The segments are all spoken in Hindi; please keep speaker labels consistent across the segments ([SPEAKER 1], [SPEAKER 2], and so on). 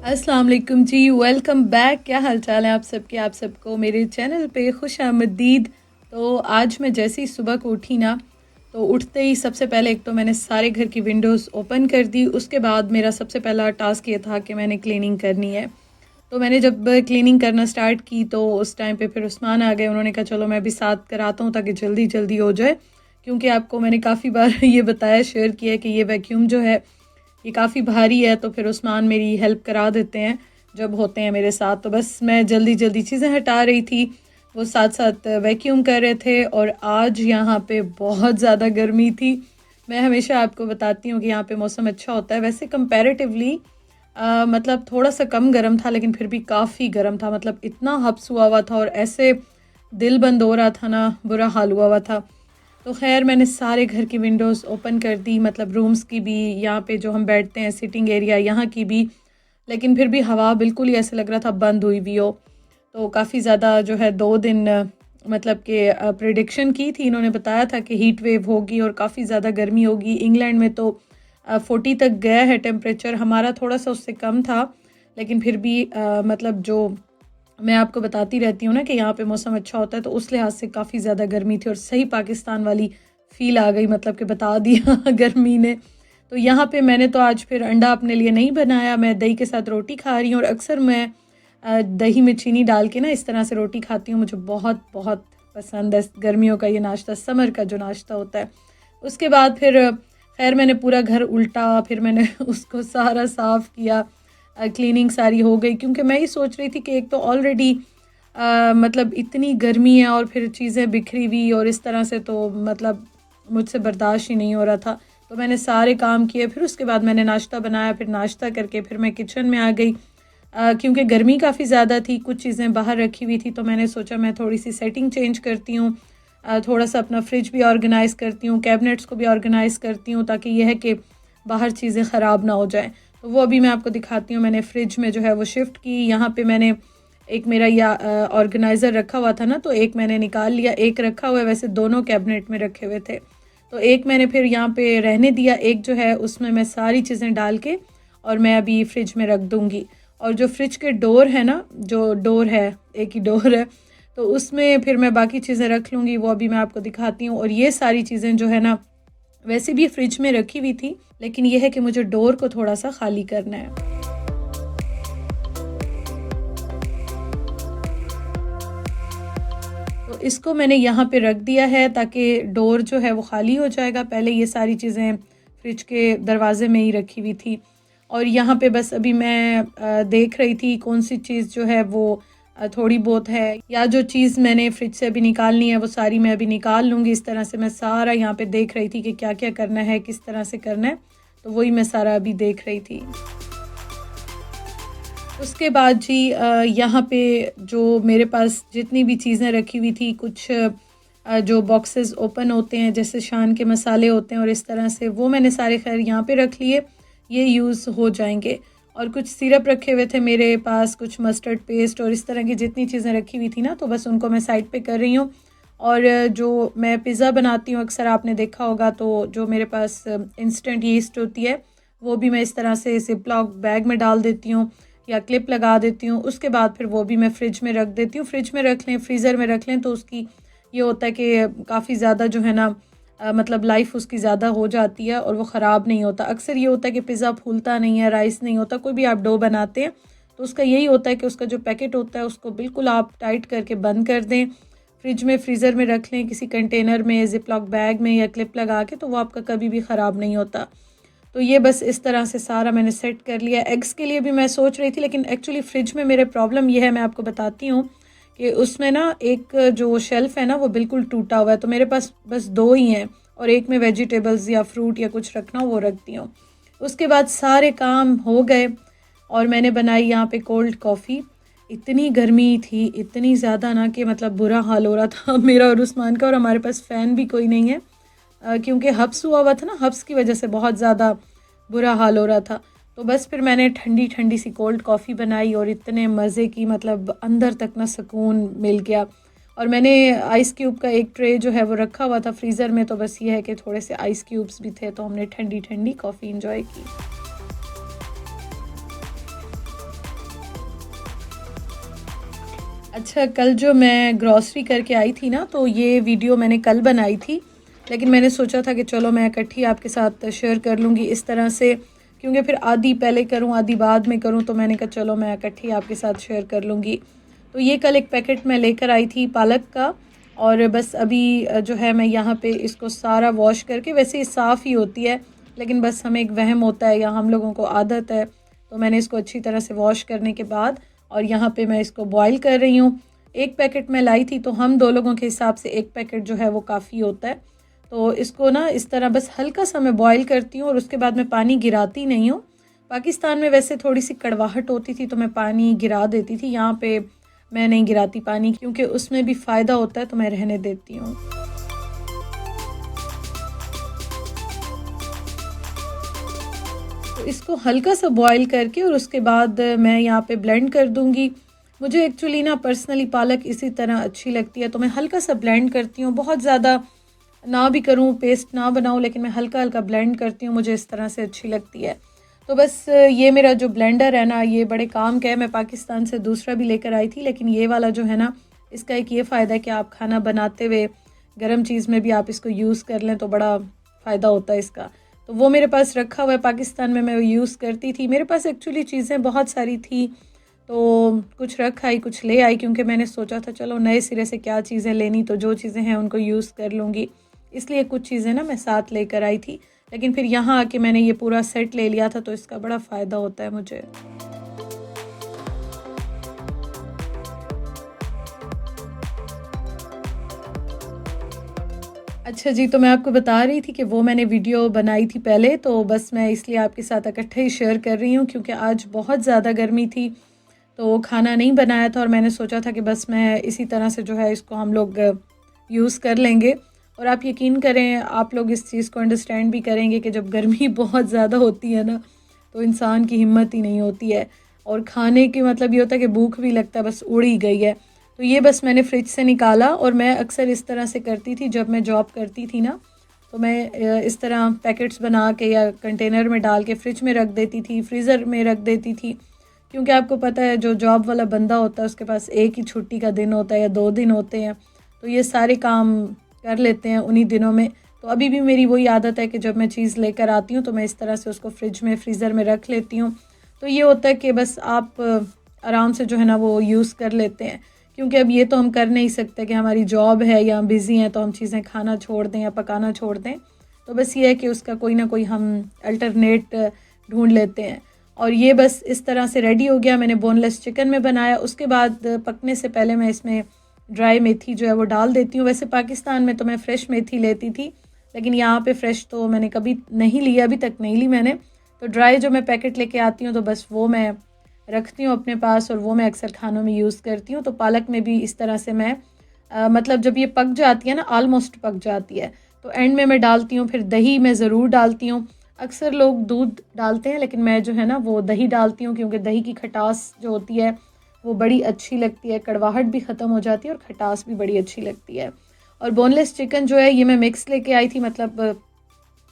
[SPEAKER 1] अस्सलाम वालेकुम जी, वेलकम बैक। क्या हाल चाल है आप सबके? आप सबको मेरे चैनल पे खुश आमदीद। तो आज मैं जैसे ही सुबह को उठी ना, तो उठते ही सबसे पहले एक तो मैंने सारे घर की विंडोज़ ओपन कर दी। उसके बाद मेरा सबसे पहला टास्क ये था कि मैंने क्लीनिंग करनी है। तो मैंने जब क्लीनिंग करना स्टार्ट की तो उस टाइम पे फिर उस्मान आ गए। उन्होंने कहा चलो मैं भी साथ कराता हूँ ताकि जल्दी जल्दी हो जाए, क्योंकि आपको मैंने काफ़ी बार ये बताया, शेयर किया है कि ये वैक्यूम जो है ये काफ़ी भारी है। तो फिर उस्मान मेरी हेल्प करा देते हैं जब होते हैं मेरे साथ। तो बस मैं जल्दी जल्दी चीज़ें हटा रही थी, वो साथ साथ वैक्यूम कर रहे थे। और आज यहाँ पे बहुत ज़्यादा गर्मी थी। मैं हमेशा आपको बताती हूँ कि यहाँ पे मौसम अच्छा होता है वैसे कंपैरेटिवली। मतलब थोड़ा सा कम गर्म था लेकिन फिर भी काफ़ी गर्म था। मतलब इतना हब्स हुआ हुआ था और ऐसे दिल बंद हो रहा था ना, बुरा हाल हुआ हुआ था। तो खैर मैंने सारे घर की विंडोज़ ओपन कर दी, मतलब रूम्स की भी, यहाँ पे जो हम बैठते हैं सिटिंग एरिया यहाँ की भी। लेकिन फिर भी हवा बिल्कुल ही ऐसे लग रहा था बंद हुई भी हो। तो काफ़ी ज़्यादा जो है 2 दिन मतलब कि प्रिडिक्शन की थी, इन्होंने बताया था कि हीट वेव होगी और काफ़ी ज़्यादा गर्मी होगी। इंग्लैंड में तो 40 तक गया है टेम्परेचर, हमारा थोड़ा सा उससे कम था। लेकिन फिर भी मतलब जो मैं आपको बताती रहती हूँ ना कि यहाँ पे मौसम अच्छा होता है, तो उस लिहाज से काफ़ी ज़्यादा गर्मी थी और सही पाकिस्तान वाली फ़ील आ गई, मतलब कि बता दिया गर्मी ने। तो यहाँ पे मैंने तो आज फिर अंडा अपने लिए नहीं बनाया, मैं दही के साथ रोटी खा रही हूँ। और अक्सर मैं दही में चीनी डाल के ना इस तरह से रोटी खाती हूँ, मुझे बहुत बहुत पसंद है गर्मियों का ये नाश्ता, समर का जो नाश्ता होता है। उसके बाद फिर खैर मैंने पूरा घर उल्टा, फिर मैंने उसको सारा साफ़ किया। क्लीनिंग सारी हो गई, क्योंकि मैं ये सोच रही थी कि एक तो ऑलरेडी मतलब इतनी गर्मी है और फिर चीज़ें बिखरी हुई और इस तरह से, तो मतलब मुझसे बर्दाश्त ही नहीं हो रहा था। तो मैंने सारे काम किए, फिर उसके बाद मैंने नाश्ता बनाया, फिर नाश्ता करके फिर मैं किचन में आ गई। क्योंकि गर्मी काफ़ी ज़्यादा थी, कुछ चीज़ें बाहर रखी हुई थी, तो मैंने सोचा मैं थोड़ी सी सेटिंग चेंज करती हूँ। थोड़ा सा अपना फ्रिज भी ऑर्गेनाइज़ करती हूँ, कैबिनेट्स को भी ऑर्गेनाइज़ करती हूँ, ताकि यह है कि बाहर चीज़ें ख़राब ना हो जाएँ। तो वो अभी मैं आपको दिखाती हूँ। मैंने फ्रिज में जो है वो शिफ्ट की। यहाँ पे मैंने एक मेरा या ऑर्गेनाइज़र रखा हुआ था ना, तो एक मैंने निकाल लिया, एक रखा हुआ है, वैसे दोनों कैबिनेट में रखे हुए थे। तो एक मैंने फिर यहाँ पे रहने दिया, एक जो है उसमें मैं सारी चीज़ें डाल के और मैं अभी फ्रिज में रख दूँगी। और जो फ्रिज के डोर है ना, जो डोर है, एक ही डोर है, तो उसमें फिर मैं बाकी चीज़ें रख लूँगी, वो अभी मैं आपको दिखाती हूँ। और ये सारी चीज़ें जो है ना वैसे भी फ्रिज में रखी हुई थी, लेकिन यह है कि मुझे डोर को थोड़ा सा खाली करना है। तो इसको मैंने यहाँ पे रख दिया है ताकि डोर जो है वो खाली हो जाएगा। पहले ये सारी चीज़ें फ्रिज के दरवाजे में ही रखी हुई थी। और यहाँ पे बस अभी मैं देख रही थी कौन सी चीज़ जो है वो थोड़ी बहुत है, या जो चीज़ मैंने फ्रिज से अभी निकालनी है वो सारी मैं अभी निकाल लूँगी। इस तरह से मैं सारा यहाँ पे देख रही थी कि क्या क्या करना है, किस तरह से करना है, तो वही मैं सारा अभी देख रही थी। उसके बाद जी यहाँ पे जो मेरे पास जितनी भी चीज़ें रखी हुई थी, कुछ जो बॉक्सेस ओपन होते हैं जैसे शान के मसाले होते हैं और इस तरह से, वो मैंने सारे खैर यहाँ पे रख लिए, ये यूज़ हो जाएंगे। और कुछ सिरप रखे हुए थे मेरे पास, कुछ मस्टर्ड पेस्ट और इस तरह की जितनी चीज़ें रखी हुई थी ना, तो बस उनको मैं साइड पे कर रही हूँ। और जो मैं पिज़्ज़ा बनाती हूँ अक्सर आपने देखा होगा, तो जो मेरे पास इंस्टेंट यीस्ट होती है, वो भी मैं इस तरह से ज़िप-लॉक बैग में डाल देती हूँ या क्लिप लगा देती हूँ। उसके बाद फिर वो भी मैं फ्रिज में रख देती हूँ। फ्रिज में रख लें, फ्रीज़र में रख लें, तो उसकी ये होता है कि काफ़ी ज़्यादा जो है ना मतलब लाइफ उसकी ज़्यादा हो जाती है और वो ख़राब नहीं होता। अक्सर ये होता है कि पिज़्ज़ा फूलता नहीं है, राइस नहीं होता, कोई भी आप डो बनाते हैं तो उसका यही होता है कि उसका जो पैकेट होता है उसको बिल्कुल आप टाइट करके बंद कर दें, फ्रिज में फ्रीज़र में रख लें किसी कंटेनर में, ज़िप-लॉक बैग में या क्लिप लगा के, तो वो आपका कभी भी ख़राब नहीं होता। तो ये बस इस तरह से सारा मैंने सेट कर लिया। एग्स के लिए भी मैं सोच रही थी, लेकिन एक्चुअली फ्रिज में मेरे प्रॉब्लम ये है, मैं आपको बताती हूँ कि उसमें ना एक जो शेल्फ़ है ना वो बिल्कुल टूटा हुआ है, तो मेरे पास बस 2 ही हैं और एक में वेजिटेबल्स या फ्रूट या कुछ रखना हो वो रखती हूँ। उसके बाद सारे काम हो गए और मैंने बनाई यहाँ पे कोल्ड कॉफ़ी। इतनी गर्मी थी, इतनी ज़्यादा ना कि मतलब बुरा हाल हो रहा था मेरा और उस्मान का, और हमारे पास फ़ैन भी कोई नहीं है क्योंकि हब्स हुआ हुआ था ना, हब्स की वजह से बहुत ज़्यादा बुरा हाल हो रहा था। तो बस फिर मैंने ठंडी ठंडी सी कोल्ड कॉफ़ी बनाई और इतने मज़े की, मतलब अंदर तक ना सुकून मिल गया। और मैंने आइस क्यूब का एक ट्रे जो है वो रखा हुआ था फ्रीज़र में, तो बस ये है कि थोड़े से आइस क्यूब्स भी थे, तो हमने ठंडी ठंडी कॉफ़ी इंजॉय की। अच्छा, कल जो मैं ग्रॉसरी करके आई थी ना, तो ये वीडियो मैंने कल बनाई थी, लेकिन मैंने सोचा था कि चलो मैं इकट्ठी आपके साथ शेयर कर लूँगी इस तरह से, क्योंकि फिर आधी पहले करूँ आधी बाद में करूँ, तो मैंने कहा चलो मैं इकट्ठी आपके साथ शेयर कर लूँगी। तो ये कल एक पैकेट मैं लेकर आई थी पालक का, और बस अभी जो है मैं यहाँ पे इसको सारा वॉश करके, वैसे ही साफ़ ही होती है, लेकिन बस हमें एक वहम होता है या हम लोगों को आदत है, तो मैंने इसको अच्छी तरह से वॉश करने के बाद और यहाँ पे मैं इसको बॉईल कर रही हूँ। एक पैकेट मैं लाई थी, तो हम 2 लोगों के हिसाब से एक पैकेट जो है वो काफ़ी होता है। तो इसको ना इस तरह बस हल्का सा मैं बॉईल करती हूँ और उसके बाद मैं पानी गिराती नहीं हूँ। पाकिस्तान में वैसे थोड़ी सी कड़वाहट होती थी तो मैं पानी गिरा देती थी, यहाँ पे मैं नहीं गिराती पानी, क्योंकि उसमें भी फ़ायदा होता है, तो मैं रहने देती हूँ। तो इसको हल्का सा बॉईल करके और उसके बाद मैं यहाँ पे ब्लेंड कर दूँगी। मुझे एक्चुअली ना पर्सनली पालक इसी तरह अच्छी लगती है, तो मैं हल्का सा ब्लेंड करती हूँ, बहुत ज़्यादा ना भी करूँ, पेस्ट ना बनाऊँ, लेकिन मैं हल्का हल्का ब्लेंड करती हूँ, मुझे इस तरह से अच्छी लगती है। तो बस ये मेरा जो ब्लेंडर है ना, ये बड़े काम का है। मैं पाकिस्तान से दूसरा भी लेकर आई थी, लेकिन ये वाला जो है ना, इसका एक ये फ़ायदा है कि आप खाना बनाते हुए गर्म चीज़ में भी आप इसको यूज़ कर लें तो बड़ा फ़ायदा होता है इसका। तो वो मेरे पास रखा हुआ है, पाकिस्तान में मैं वो यूज़ करती थी। मेरे पास एक्चुअली चीज़ें बहुत सारी थी, तो कुछ रख आई कुछ ले आई, क्योंकि मैंने सोचा था चलो नए सिरे से क्या चीज़ें लेनी, तो जो चीज़ें हैं उनको यूज़ कर लूँगी। इसलिए कुछ चीज़ें ना मैं साथ लेकर आई थी, लेकिन फिर यहाँ आके मैंने ये पूरा सेट ले लिया था, तो इसका बड़ा फ़ायदा होता है मुझे। अच्छा जी, तो मैं आपको बता रही थी कि वो मैंने वीडियो बनाई थी पहले, तो बस मैं इसलिए आपके साथ इकट्ठे ही शेयर कर रही हूँ, क्योंकि आज बहुत ज़्यादा गर्मी थी, तो खाना नहीं बनाया था और मैंने सोचा था कि बस मैं इसी तरह से जो है इसको हम लोग यूज़ कर लेंगे। और आप यकीन करें, आप लोग इस चीज़ को अंडरस्टैंड भी करेंगे कि जब गर्मी बहुत ज़्यादा होती है ना, तो इंसान की हिम्मत ही नहीं होती है, और खाने की मतलब ये होता है कि भूख भी लगता है, बस उड़ ही गई है। तो ये बस मैंने फ्रिज से निकाला, और मैं अक्सर इस तरह से करती थी जब मैं जॉब करती थी ना, तो मैं इस तरह पैकेट्स बना के या कंटेनर में डाल के फ्रिज में रख देती थी, फ्रीज़र में रख देती थी, क्योंकि आपको पता है जो जॉब वाला बंदा होता है उसके पास एक ही छुट्टी का दिन होता है या 2 दिन होते हैं, तो ये सारे काम कर लेते हैं उन्हीं दिनों में। तो अभी भी मेरी वही आदत है कि जब मैं चीज़ लेकर आती हूँ तो मैं इस तरह से उसको फ्रिज में फ्रीज़र में रख लेती हूँ। तो ये होता है कि बस आप आराम से जो है ना वो यूज़ कर लेते हैं, क्योंकि अब ये तो हम कर नहीं सकते कि हमारी जॉब है या हम बिज़ी हैं तो हम चीज़ें खाना छोड़ दें या पकाना छोड़ दें। तो बस ये है कि उसका कोई ना कोई हम अल्टरनेट ढूंढ लेते हैं। और ये बस इस तरह से रेडी हो गया। मैंने बोनलेस चिकन में बनाया, उसके बाद पकने से पहले मैं इसमें ड्राई मेथी जो है वो डाल देती हूँ। वैसे पाकिस्तान में तो मैं फ़्रेश मेथी लेती थी, लेकिन यहाँ पे फ़्रेश तो मैंने कभी नहीं लिया, अभी तक नहीं ली मैंने। तो ड्राई जो मैं पैकेट लेके आती हूँ तो बस वो मैं रखती हूँ अपने पास, और वो मैं अक्सर खानों में यूज़ करती हूँ। तो पालक में भी इस तरह से मैं मतलब जब ये पक जाती है ना, आलमोस्ट पक जाती है, तो एंड में मैं डालती हूँ। फिर दही मैं ज़रूर डालती हूँ। अक्सर लोग दूध डालते हैं, लेकिन मैं जो है ना वो दही डालती हूँ, क्योंकि दही की खटास जो होती है वो बड़ी अच्छी लगती है, कड़वाहट भी ख़त्म हो जाती है और खटास भी बड़ी अच्छी लगती है। और बोनलेस चिकन जो है ये मैं मिक्स लेके आई थी, मतलब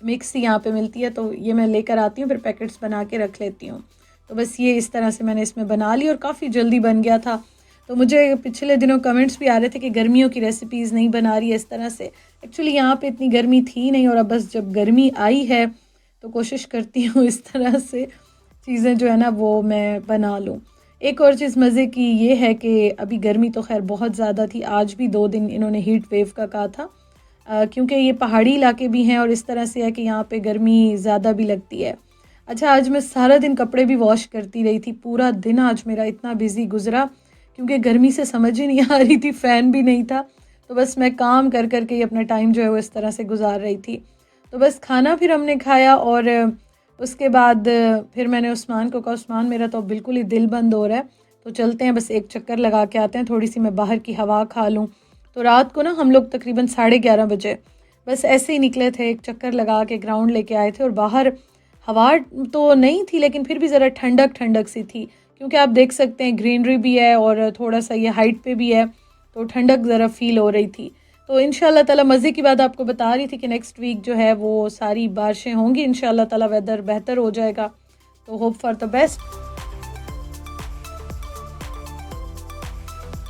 [SPEAKER 1] मिक्स यहाँ पे मिलती है, तो ये मैं लेकर आती हूँ, फिर पैकेट्स बना के रख लेती हूँ। तो बस ये इस तरह से मैंने इसमें बना ली और काफ़ी जल्दी बन गया था। तो मुझे पिछले दिनों कमेंट्स भी आ रहे थे कि गर्मियों की रेसिपीज़ नहीं बना रही है इस तरह से। एक्चुअली यहाँ पे इतनी गर्मी थी नहीं, और अब बस जब गर्मी आई है तो कोशिश करती हूँ इस तरह से चीज़ें जो है ना वो मैं बना लूँ। एक और चीज़ मज़े की ये है कि अभी गर्मी तो ख़ैर बहुत ज़्यादा थी, आज भी 2 दिन इन्होंने हीट वेव का कहा था, क्योंकि ये पहाड़ी इलाके भी हैं और इस तरह से है कि यहाँ पे गर्मी ज़्यादा भी लगती है। अच्छा, आज मैं सारा दिन कपड़े भी वॉश करती रही थी, पूरा दिन आज मेरा इतना बिज़ी गुज़रा, क्योंकि गर्मी से समझ ही नहीं आ रही थी, फ़ैन भी नहीं था, तो बस मैं काम कर कर के ही अपना टाइम जो है वो इस तरह से गुज़ार रही थी। तो बस खाना फिर हमने खाया, और उसके बाद फिर मैंने उस्मान को कहा, उस्मान मेरा तो बिल्कुल ही दिल बंद हो रहा है, तो चलते हैं बस एक चक्कर लगा के आते हैं, थोड़ी सी मैं बाहर की हवा खा लूँ। तो रात को ना हम लोग तकरीबन 11:30 बजे बस ऐसे ही निकले थे, एक चक्कर लगा के ग्राउंड लेके आए थे, और बाहर हवा तो नहीं थी लेकिन फिर भी ज़रा ठंडक ठंडक सी थी, क्योंकि आप देख सकते हैं ग्रीनरी भी है और थोड़ा सा ये हाइट पे भी है, तो ठंडक ज़रा फील हो रही थी। तो इंशाल्लाह ताला मज़े की बात आपको बता रही थी कि नेक्स्ट वीक जो है वो सारी बारिशें होंगी, इंशाल्लाह ताला वेदर बेहतर हो जाएगा, तो होप फॉर द बेस्ट।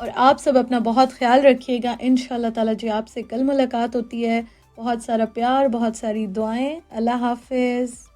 [SPEAKER 1] और आप सब अपना बहुत ख्याल रखिएगा। इंशाल्लाह ताला जी आपसे कल मुलाकात होती है। बहुत सारा प्यार, बहुत सारी दुआएं। अल्लाह हाफिज़।